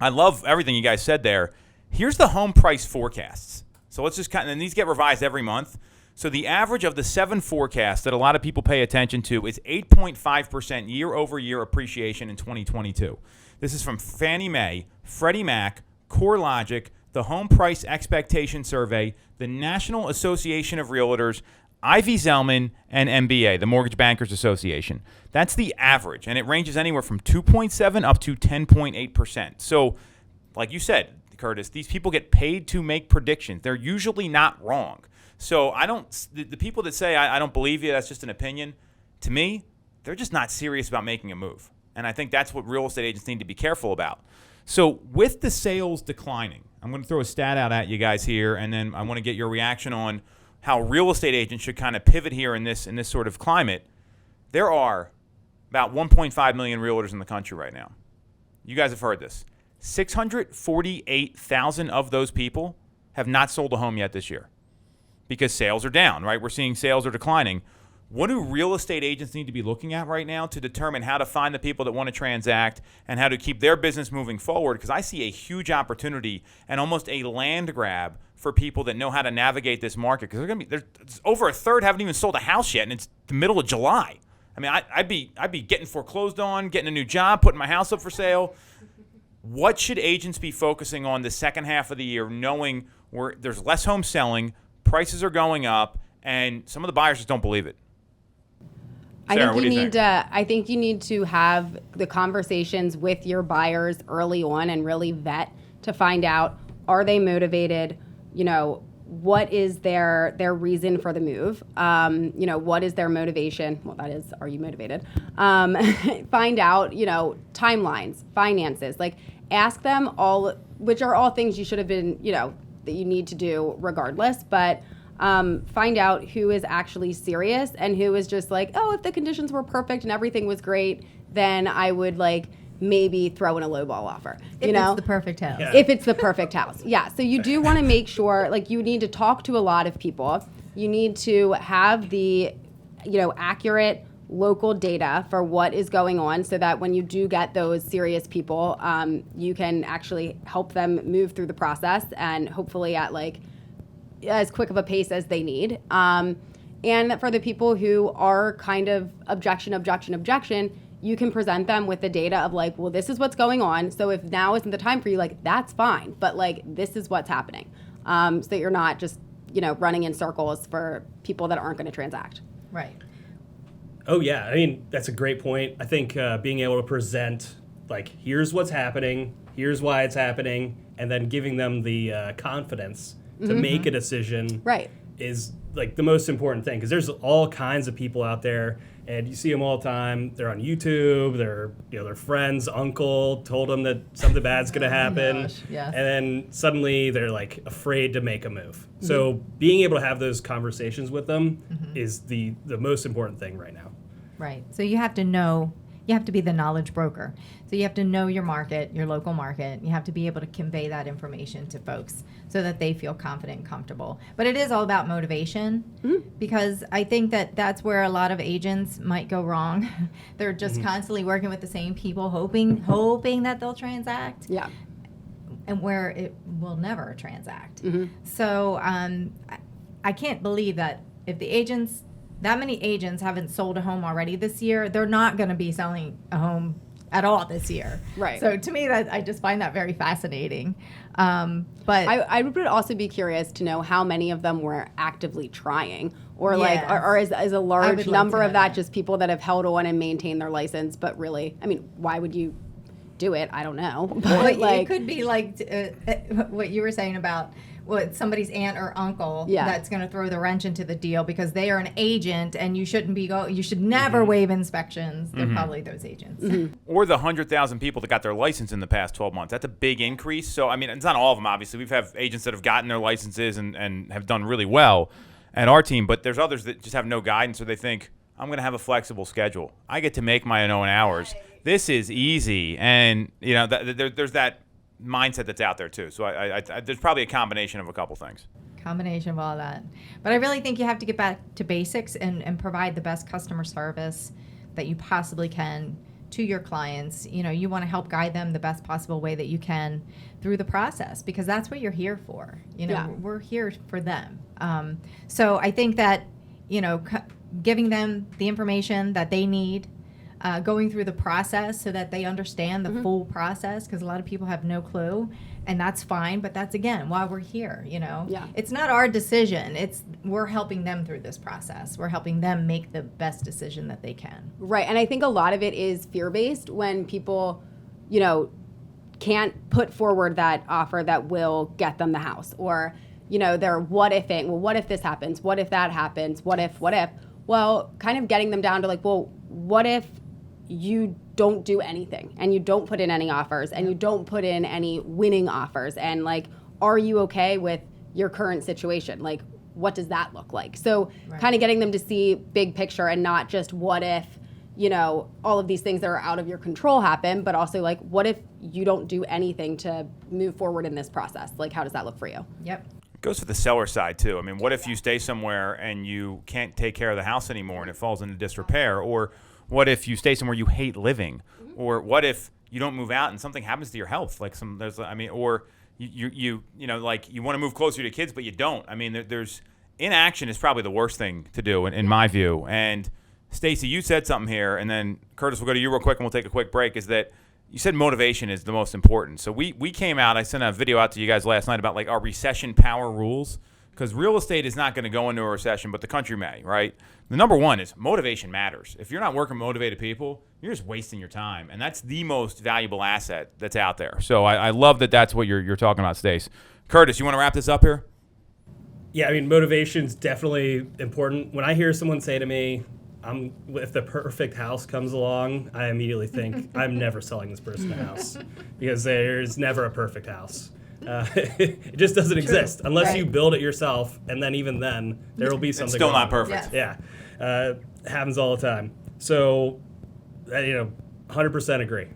I love everything you guys said there. Here's the home price forecasts. So let's just and these get revised every month. So the average of the 7 forecasts that a lot of people pay attention to is 8.5% year-over-year appreciation in 2022. This is from Fannie Mae, Freddie Mac, CoreLogic, the Home Price Expectation Survey, the National Association of Realtors, Ivy Zelman, and MBA, the Mortgage Bankers Association. That's the average, and it ranges anywhere from 2.7 up to 10.8%. So, like you said, Kurtis, these people get paid to make predictions. They're usually not wrong. So the people that say, I don't believe you, that's just an opinion, to me, they're just not serious about making a move. And I think that's what real estate agents need to be careful about. So with the sales declining, I'm going to throw a stat out at you guys here, and then I want to get your reaction on how real estate agents should kind of pivot here in this sort of climate. There are about 1.5 million realtors in the country right now. You guys have heard this. 648,000 of those people have not sold a home yet this year because sales are down, right? We're seeing sales are declining. What do real estate agents need to be looking at right now to determine how to find the people that want to transact and how to keep their business moving forward? Because I see a huge opportunity and almost a land grab for people that know how to navigate this market. Because there's over a third haven't even sold a house yet, and it's the middle of July. I mean, I'd be getting foreclosed on, getting a new job, putting my house up for sale. What should agents be focusing on the second half of the year, knowing where there's less homes selling, prices are going up, and some of the buyers just don't believe it? Sarah, I think you need to have the conversations with your buyers early on and really vet to find out, are they motivated? What is their reason for the move? What is their motivation? Well, that is, are you motivated? Find out, timelines, finances. Like, ask them all, which are all things you should have been, that you need to do regardless. But find out who is actually serious and who is just like, oh, if the conditions were perfect and everything was great, then I would maybe throw in a lowball offer. If it's the perfect house. Yeah. If it's the perfect house. Yeah. So you do want to make sure, you need to talk to a lot of people. You need to have the, accurate local data for what is going on so that when you do get those serious people, you can actually help them move through the process and hopefully at as quick of a pace as they need. And for the people who are kind of objection, you can present them with the data of well, this is what's going on. So if now isn't the time for you, that's fine. But this is what's happening. So that you're not just, running in circles for people that aren't going to transact. Right. Oh, yeah. I mean, that's a great point. I think being able to present, like, here's what's happening, here's why it's happening, and then giving them the confidence to make a decision Right. is, like, the most important thing. Because there's all kinds of people out there, and you see them all the time. They're on YouTube. Their friend's uncle told them that something bad's going to happen. gosh, yes. And then suddenly they're, like, afraid to make a move. So being able to have those conversations with them is the most important thing right now. Right. So you have to know, you have to be the knowledge broker. So you have to know your market, your local market. You have to be able to convey that information to folks so that they feel confident and comfortable. But it is all about motivation because I think that that's where a lot of agents might go wrong. They're just constantly working with the same people, hoping that they'll transact. Yeah. And where it will never transact. So I can't believe that if that many agents haven't sold a home already this year, they're not going to be selling a home at all this year. Right. So to me, I just find that very fascinating. But I would also be curious to know how many of them were actively trying, or like, Yes. or is a I large would love number to know of that that. just people that have held on and maintained their license, but really, I mean, why would you do it? I don't know. But it could be like what you were saying about somebody's aunt or uncle that's going to throw the wrench into the deal because they are an agent and you should never waive inspections. They're probably those agents. Or the 100,000 people that got their license in the past 12 months. That's a big increase. So, I mean, it's not all of them, obviously. We've had agents that have gotten their licenses and have done really well at our team, but there's others that just have no guidance, or they think, I'm going to have a flexible schedule. I get to make my own hours. This is easy. And, you know, there's that mindset that's out there, too. So I there's probably a combination of a couple things. Combination of all that. But I really think you have to get back to basics and provide the best customer service that you possibly can to your clients. You know, you want to help guide them the best possible way that you can through the process, because that's what you're here for. You know, we're here for them. So I think that, you know, giving them the information that they need, going through the process so that they understand the full process, because a lot of people have no clue, and that's fine, but that's, again, why we're here, you know? Yeah. It's not our decision. We're helping them through this process. We're helping them make the best decision that they can. Right. And I think a lot of it is fear-based when people, you know, can't put forward that offer that will get them the house, or, you know, they're what ifing. Well, what if this happens? What if that happens? What if? Well, kind of getting them down to like, well, what if you don't do anything and you don't put in any offers and you don't put in any winning offers, and like, are you okay with your current situation? Like, what does that look like? So kind of getting them to see big picture and not just what if, you know, all of these things that are out of your control happen, but also like, what if you don't do anything to move forward in this process? Like, how does that look for you? Yep. It goes for the seller side, too. I mean, what if you stay somewhere and you can't take care of the house anymore and it falls into disrepair? Or what if you stay somewhere you hate living? Or what if you don't move out and something happens to your health? Like or you know, like you want to move closer to kids, but you don't. I mean, there's inaction is probably the worst thing to do in my view. And Stacey, you said something here, and then Kurtis, we'll go to you real quick and we'll take a quick break, is that you said motivation is the most important. So we came out, I sent a video out to you guys last night about like our recession power rules, because real estate is not going to go into a recession, but the country may, right? The number one is motivation matters. If you're not working motivated people, you're just wasting your time, and that's the most valuable asset that's out there. So I love that that's what you're talking about, Stace. Kurtis, you want to wrap this up here? Yeah, I mean, motivation's definitely important. When I hear someone say to me, if the perfect house comes along, I immediately think, I'm never selling this person a house, because there's never a perfect house. It just doesn't exist unless you build it yourself, and then even then, there will be something It's still wrong. not perfect. Yes. Yeah, happens all the time. So, 100% agree.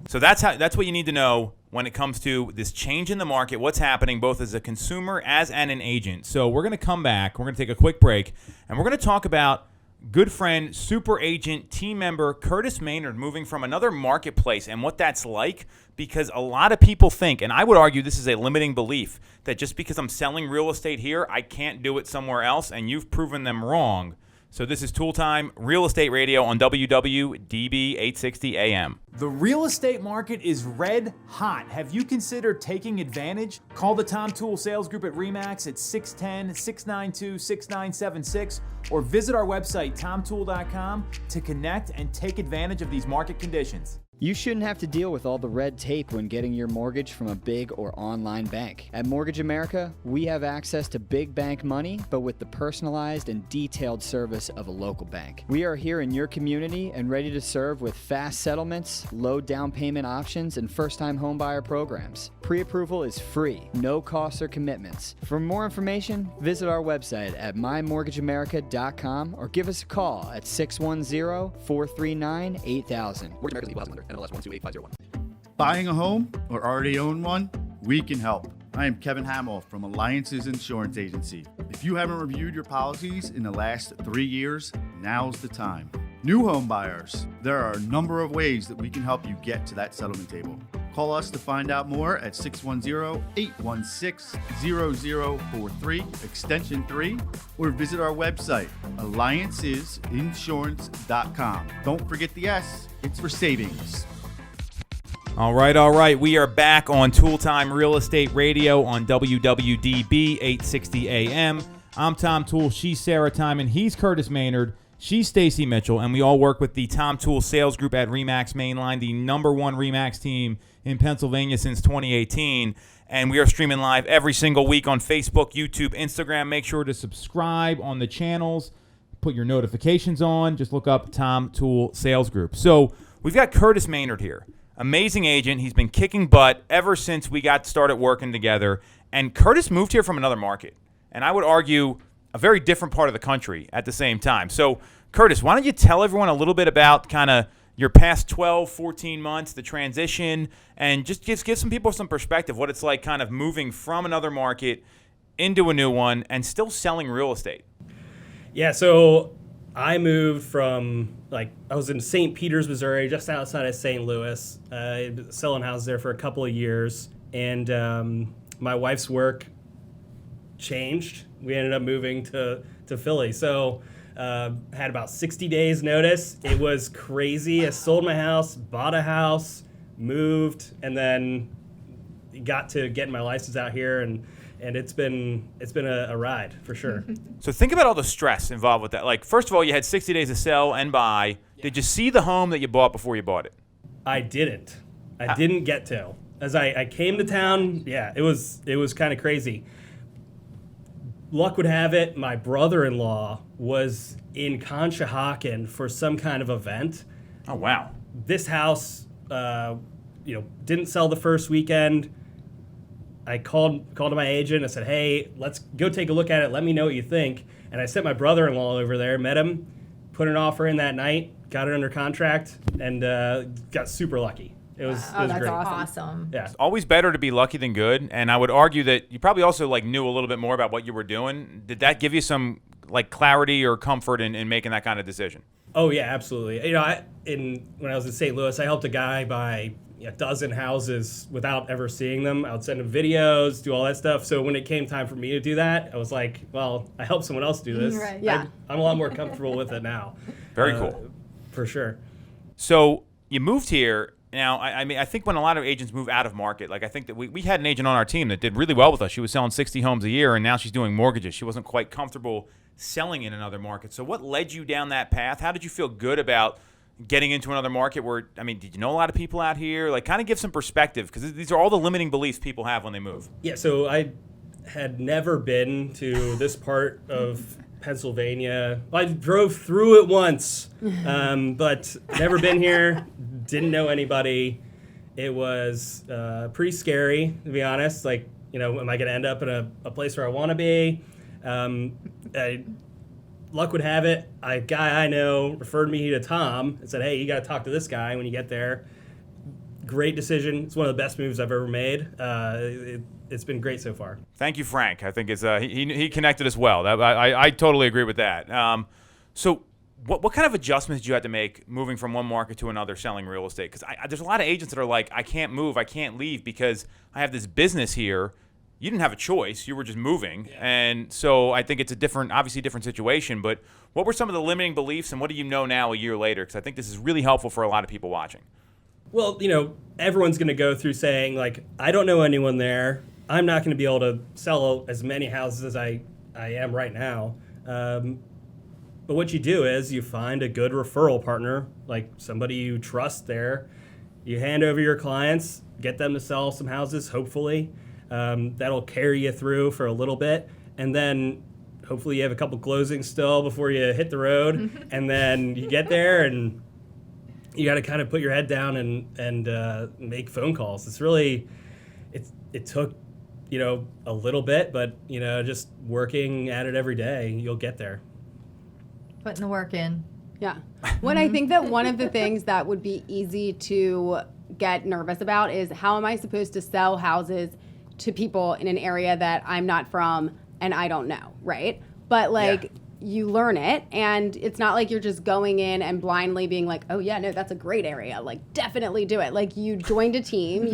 So that's what you need to know when it comes to this change in the market, what's happening both as a consumer and an agent. So we're going to come back. We're going to take a quick break, and we're going to talk about good friend, super agent, team member Kurtis Maynard moving from another marketplace and what that's like, because a lot of people think, and I would argue this is a limiting belief, that just because I'm selling real estate here, I can't do it somewhere else, and you've proven them wrong. So this is Toole Time, Real Estate Radio on WWDB 860 AM. The real estate market is red hot. Have you considered taking advantage? Call the Tom Toole Sales Group at RE/MAX at 610-692-6976 or visit our website, tomtoole.com, to connect and take advantage of these market conditions. You shouldn't have to deal with all the red tape when getting your mortgage from a big or online bank. At Mortgage America, we have access to big bank money, but with the personalized and detailed service of a local bank. We are here in your community and ready to serve with fast settlements, low down payment options, and first-time homebuyer programs. Pre-approval is free, no costs or commitments. For more information, visit our website at mymortgageamerica.com or give us a call at 610-439-8000. Mortgage America's equal housing lender. NMLS 128501. Buying a home or already own one? We can help. I am Kevin Hamill from Alliances Insurance Agency. If you haven't reviewed your policies in the last 3 years, now's the time. New home buyers, there are a number of ways that we can help you get to that settlement table. Call us to find out more at 610-816-0043, extension 3, or visit our website, alliancesinsurance.com. Don't forget the S, it's for savings. All right. We are back on Toole Time Real Estate Radio on WWDB 860 AM. I'm Tom Toole, she's Sarah Tymon, he's Kurtis Maynard, she's Stacey Mitchell, and we all work with the Tom Toole Sales Group at RE/MAX Mainline, the #1 RE/MAX team in Pennsylvania since 2018. And we are streaming live every single week on Facebook, YouTube, Instagram. Make sure to subscribe on the channels. Put your notifications on. Just look up Tom Toole Sales Group. So we've got Kurtis Maynard here. Amazing agent. He's been kicking butt ever since we got started working together. And Kurtis moved here from another market. And I would argue a very different part of the country at the same time. So, Kurtis, why don't you tell everyone a little bit about kind of your past 12, 14 months, the transition, and just give some people some perspective, what it's like kind of moving from another market into a new one and still selling real estate. Yeah, so I moved from, I was in St. Peters, Missouri, just outside of St. Louis, selling houses there for a couple of years. And my wife's work changed. We ended up moving to Philly. So had about 60 days notice. It was crazy. I sold my house, bought a house, moved, and then got to getting my license out here, and it's been a ride for sure. So think about all the stress involved with that. Like, first of all, you had 60 days to sell and buy. Did you see the home that you bought before you bought it? I didn't. I didn't get to. As I came to town, it was kind of crazy. Luck would have it, my brother-in-law was in Conshohocken for some kind of event. Oh, wow. This house, didn't sell the first weekend. I called to my agent. I said, hey, let's go take a look at it. Let me know what you think. And I sent my brother-in-law over there, met him, put an offer in that night, got it under contract, and got super lucky. It was that's great. Awesome. Yeah. It's always better to be lucky than good, and I would argue that you probably also knew a little bit more about what you were doing. Did that give you some clarity or comfort in making that kind of decision? Oh yeah, absolutely. When I was in St. Louis, I helped a guy buy a dozen houses without ever seeing them. I would send him videos, do all that stuff. So when it came time for me to do that, I was like, well, I helped someone else do this. Right. Yeah. I'm a lot more comfortable with it now. Very cool. For sure. So you moved here. Now, I think when a lot of agents move out of market, I think that we had an agent on our team that did really well with us. She was selling 60 homes a year, and now she's doing mortgages. She wasn't quite comfortable selling in another market. So what led you down that path? How did you feel good about getting into another market where, did you know a lot of people out here? Kind of give some perspective, because these are all the limiting beliefs people have when they move. Yeah, so I had never been to this part of Pennsylvania. I drove through it once, but never been here, didn't know anybody. It was pretty scary, to be honest. Am I going to end up in a place where I want to be? Luck would have it, a guy I know referred me to Tom and said, hey, you got to talk to this guy when you get there. Great decision. It's one of the best moves I've ever made. It's been great so far. Thank you, Frank. I think he connected us well. I totally agree with that. So what kind of adjustments did you have to make moving from one market to another selling real estate? Because there's a lot of agents that are like, I can't move, I can't leave because I have this business here. you didn't have a choice. You were just moving. Yeah. And so I think it's obviously different situation. But what were some of the limiting beliefs, and what do you know now a year later? Because I think this is really helpful for a lot of people watching. Well, everyone's going to go through saying, like, I don't know anyone there. I'm not going to be able to sell as many houses as I am right now. But what you do is you find a good referral partner, like somebody you trust there. You hand over your clients, get them to sell some houses, hopefully. That'll carry you through for a little bit. And then hopefully you have a couple closings still before you hit the road. And then you get there and you got to kind of put your head down and make phone calls. It's really, it took, a little bit, but, just working at it every day, you'll get there. Putting the work in. Yeah. When I think that one of the things that would be easy to get nervous about is how am I supposed to sell houses to people in an area that I'm not from and I don't know, right? But you learn it, and it's not like you're just going in and blindly being like, oh yeah, no, that's a great area. Like, definitely do it. Like, you joined a team.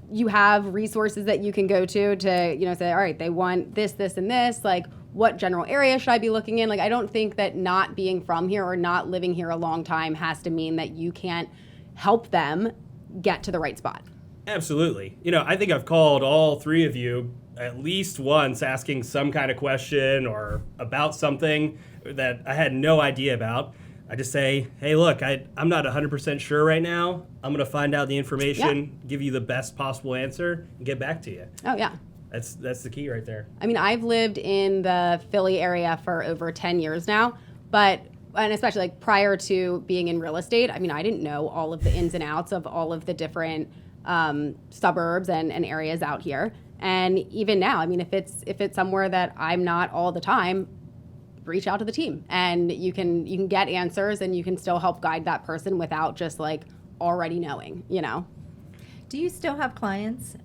You have resources that you can go to say, all right, they want this, this, and this. Like, what general area should I be looking in? Like, I don't think that not being from here or not living here a long time has to mean that you can't help them get to the right spot. Absolutely. I think I've called all three of you at least once asking some kind of question or about something that I had no idea about. I just say, hey, look, I'm not 100% sure right now. I'm going to find out the information, give you the best possible answer, and get back to you. Oh, yeah. That's the key right there. I mean, I've lived in the Philly area for over 10 years now, and especially like prior to being in real estate, I mean, I didn't know all of the ins and outs of all of the different suburbs and areas out here. And even now, I mean, if it's somewhere that I'm not all the time, reach out to the team, and you can get answers, and you can still help guide that person without just like already knowing, Do you still have clients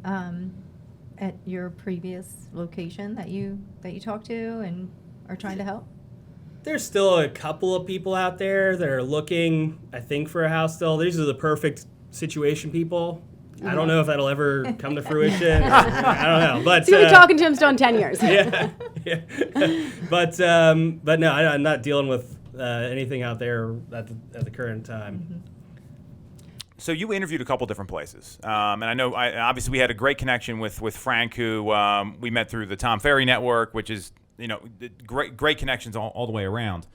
at your previous location that you talk to and are trying to help? There's still a couple of people out there that are looking, I think, for a house still. These are the perfect situation people. I don't know if that'll ever come to fruition. I don't know. But so you're talking to him still in 10 years. Yeah. But no, I'm not dealing with anything out there at the current time. Mm-hmm. So you interviewed a couple different places, and I know obviously we had a great connection with Frank, who we met through the Tom Ferry Network, which is great connections all the way around.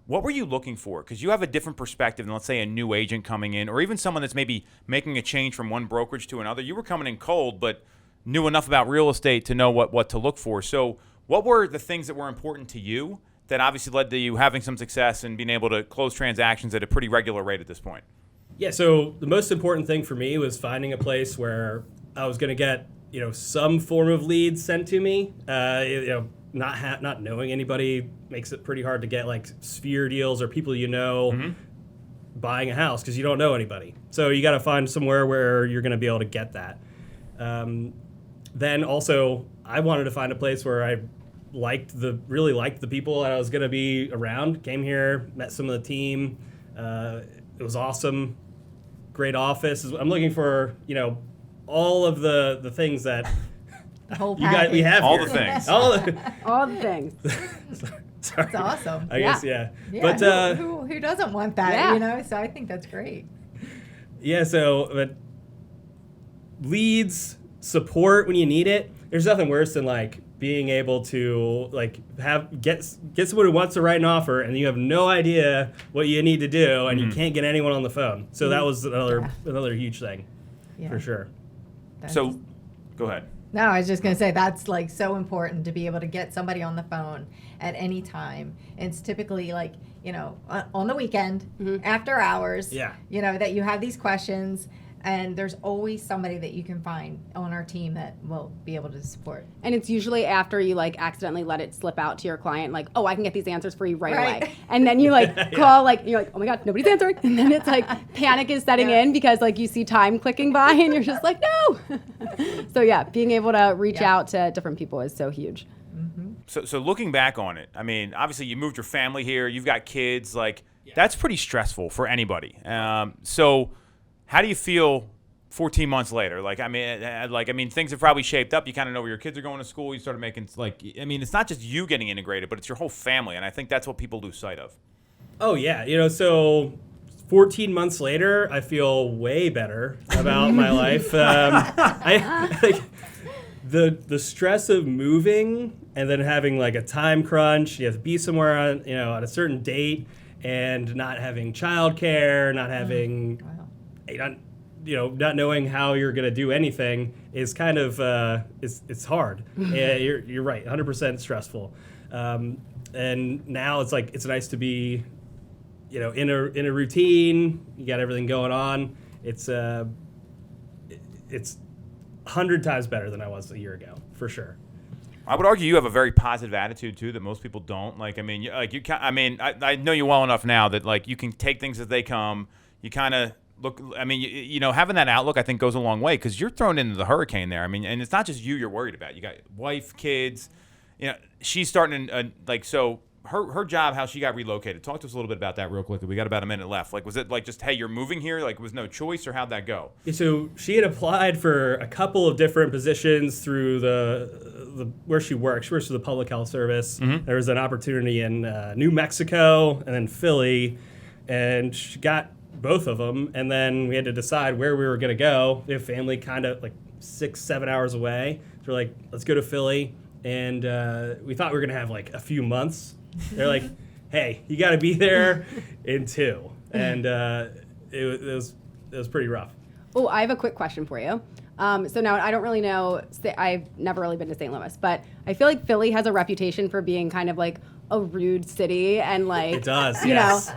What were you looking for? Because you have a different perspective than, let's say, a new agent coming in, or even someone that's maybe making a change from one brokerage to another. You were coming in cold, but knew enough about real estate to know what to look for. So what were the things that were important to you that obviously led to you having some success and being able to close transactions at a pretty regular rate at this point? Yeah, so the most important thing for me was finding a place where I was going to get, some form of leads sent to me. Not knowing anybody makes it pretty hard to get like sphere deals or people buying a house because you don't know anybody. So you got to find somewhere where you're going to be able to get that. Then also, I wanted to find a place where I really liked the people that I was going to be around. Came here, met some of the team. It was awesome. Great office. I'm looking for all of the things that. The whole we have all here. The things. All the things. Sorry. That's awesome. I guess, yeah. But who doesn't want that, Yeah. So I think that's great. Yeah, but leads, support when you need it. There's nothing worse than like being able to like get someone who wants to write an offer and you have no idea what you need to do and you can't get anyone on the phone. So that was another huge thing, for sure. So, go ahead. No, I was just going to say that's like so important to be able to get somebody on the phone at any time. It's typically like, on the weekend, after hours, that you have these questions, and there's always somebody that you can find on our team that will be able to support. And it's usually after you like accidentally let it slip out to your client, like, oh, I can get these answers for you right away. And then you like call, like, you're like, oh my God, nobody's answering. And then it's like panic is setting in because like you see time clicking by and you're just like, no. So yeah, being able to reach out to different people is so huge. Mm-hmm. So looking back on it, I mean, obviously you moved your family here, you've got kids, like that's pretty stressful for anybody. So how do you feel 14 months later. Like, I mean, things have probably shaped up. You kind of know where your kids are going to school. You started making, like, I mean, it's not just you getting integrated, but it's your whole family. And I think that's what people lose sight of. Oh, yeah. So 14 months later, I feel way better about my life. The stress of moving and then having like a time crunch, you have to be somewhere on a certain date, and not having childcare, not having, not knowing how you're going to do anything is kind of it's hard. Yeah, you're right, 100% stressful. And now it's like it's nice to be, in a routine. You got everything going on. It's 100 times better than I was a year ago, for sure. I would argue you have a very positive attitude too that most people don't. Like, I mean, I know you well enough now that like you can take things as they come. You kind of look. I mean, having that outlook I think goes a long way because you're thrown into the hurricane there. I mean, and it's not just you're worried about. You got wife, kids. She's starting so. Her job, how she got relocated. Talk to us a little bit about that real quickly. We got about a minute left. Like, was it like just, hey, you're moving here? Like, was no choice, or how'd that go? Yeah, so she had applied for a couple of different positions through the where she works. She works for the public health service. Mm-hmm. There was an opportunity in New Mexico and then Philly, and she got both of them. And then we had to decide where we were going to go. We have family kind of like 6-7 hours away. So we're like, let's go to Philly. And we thought we were going to have like a few months. They're like, hey, you got to be there in 2. And it was pretty rough. Oh, I have a quick question for you. So now I don't really know. I've never really been to St. Louis, but I feel like Philly has a reputation for being kind of like a rude city, and like it does. Yes.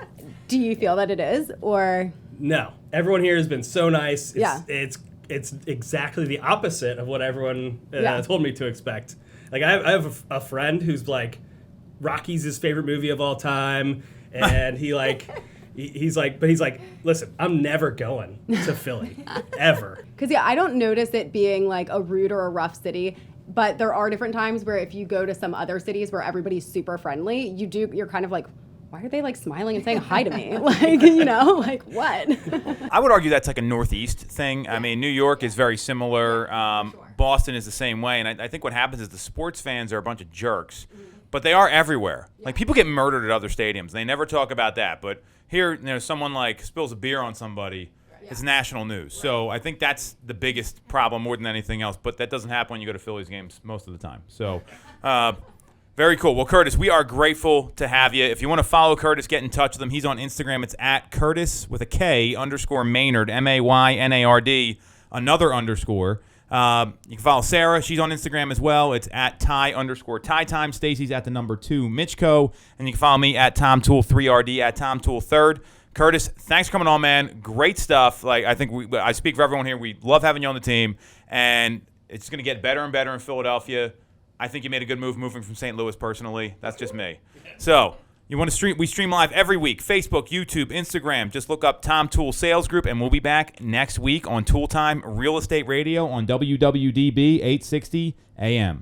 Do you feel that it is, or no? Everyone here has been so nice. It's exactly the opposite of what everyone told me to expect. Like I have a friend who's like, Rocky's his favorite movie of all time, and he's like, listen, I'm never going to Philly, ever. Because I don't notice it being like a rude or a rough city, but there are different times where if you go to some other cities where everybody's super friendly, you're kind of like, why are they like smiling and saying hi to me? Like, like what? I would argue that's like a Northeast thing. I mean, New York is very similar. Boston is the same way, and I think what happens is the sports fans are a bunch of jerks. But they are everywhere. Yeah. Like, people get murdered at other stadiums. They never talk about that. But here, someone like spills a beer on somebody, it's national news. Right. So I think that's the biggest problem more than anything else. But that doesn't happen when you go to Phillies games most of the time. So very cool. Well, Kurtis, we are grateful to have you. If you want to follow Kurtis, get in touch with him. He's on Instagram. It's at Kurtis with a K _Maynard, Maynard, another underscore. You can follow Sarah. She's on Instagram as well. It's at Ty Time. Stacey's at the number 2 Mitchco. And you can follow me at Tom Toole 3RD at Tom Toole 3rd. Kurtis, thanks for coming on, man. Great stuff. Like, I think I speak for everyone here. We love having you on the team, and it's going to get better and better in Philadelphia. I think you made a good move moving from St. Louis personally. That's just me. So you want to stream? We stream live every week. Facebook, YouTube, Instagram. Just look up Tom Toole Sales Group, and we'll be back next week on Toole Time Real Estate Radio on WWDB 860 AM.